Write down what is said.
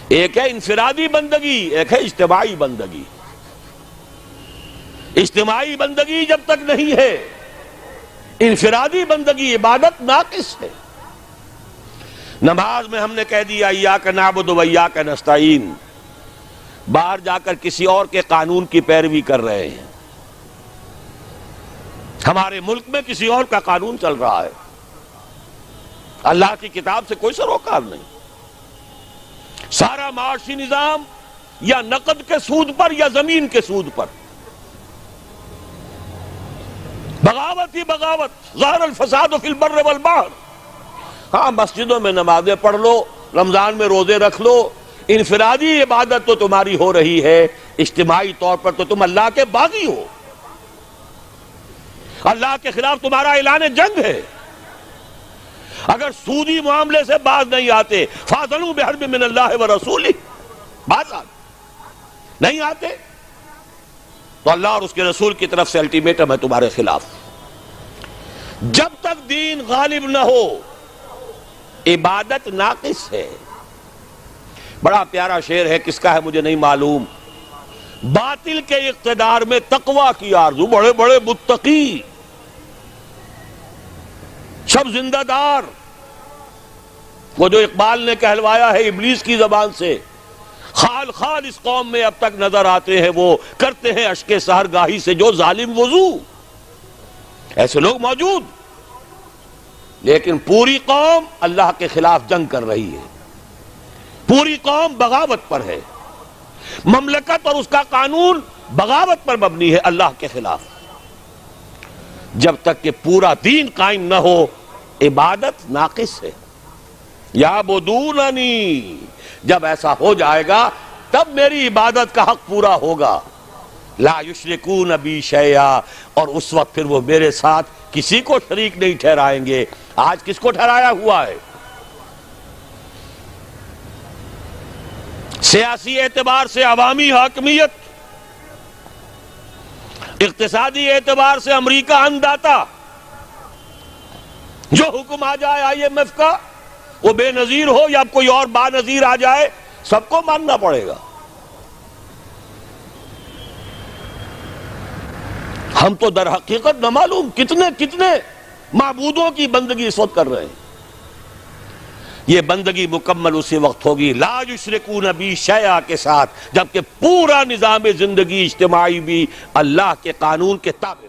ایک ہے انفرادی بندگی، ایک ہے اجتماعی بندگی۔ اجتماعی بندگی جب تک نہیں ہے، انفرادی بندگی عبادت ناقص ہے۔ نماز میں ہم نے کہہ دیا ایاک نعبد و ایاک نستعین، باہر جا کر کسی اور کے قانون کی پیروی کر رہے ہیں۔ ہمارے ملک میں کسی اور کا قانون چل رہا ہے، اللہ کی کتاب سے کوئی سروکار نہیں۔ سارا معاشی نظام یا نقد کے سود پر یا زمین کے سود پر، بغاوت ہی بغاوت، ظہر الفساد فی البر والبحر۔ ہاں مسجدوں میں نمازیں پڑھ لو، رمضان میں روزے رکھ لو، انفرادی عبادت تو تمہاری ہو رہی ہے، اجتماعی طور پر تو تم اللہ کے باغی ہو، اللہ کے خلاف تمہارا اعلان جنگ ہے۔ اگر سودی معاملے سے باز نہیں آتے فَاذَنُوا بِحَرْبٍ مِّنَ اللَّهِ وَرَسُولِهِ، باز نہیں آتے تو اللہ اور اس کے رسول کی طرف سے الٹیمیٹم ہے تمہارے خلاف۔ جب تک دین غالب نہ ہو عبادت ناقص ہے۔ بڑا پیارا شعر ہے، کس کا ہے مجھے نہیں معلوم، باطل کے اقتدار میں تقوی کی آرزو، بڑے بڑے متقی سب زندہ دار، وہ جو اقبال نے کہلوایا ہے ابلیس کی زبان سے، خال خال اس قوم میں اب تک نظر آتے ہیں، وہ کرتے ہیں اشک سحرگاہی سے جو ظالم وضو۔ ایسے لوگ موجود، لیکن پوری قوم اللہ کے خلاف جنگ کر رہی ہے، پوری قوم بغاوت پر ہے، مملکت اور اس کا قانون بغاوت پر مبنی ہے اللہ کے خلاف۔ جب تک کہ پورا دین قائم نہ ہو عبادت ناقص ہے۔ یعبدوننی، جب ایسا ہو جائے گا تب میری عبادت کا حق پورا ہوگا۔ لا یشرکون بی شیئا، اور اس وقت پھر وہ میرے ساتھ کسی کو شریک نہیں ٹھہرائیں گے۔ آج کس کو ٹھہرایا ہوا ہے؟ سیاسی اعتبار سے عوامی حاکمیت، اقتصادی اعتبار سے امریکہ انداتا، جو حکم آ جائے آئی ایم ایف کا، وہ بے نظیر ہو یا کوئی اور با نظیر آ جائے، سب کو ماننا پڑے گا۔ ہم تو در حقیقت نہ معلوم کتنے معبودوں کی بندگی اس وقت کر رہے ہیں۔ یہ بندگی مکمل اسی وقت ہوگی لا یشرکون بی شیئا کے ساتھ، جبکہ پورا نظام زندگی اجتماعی بھی اللہ کے قانون کے تابع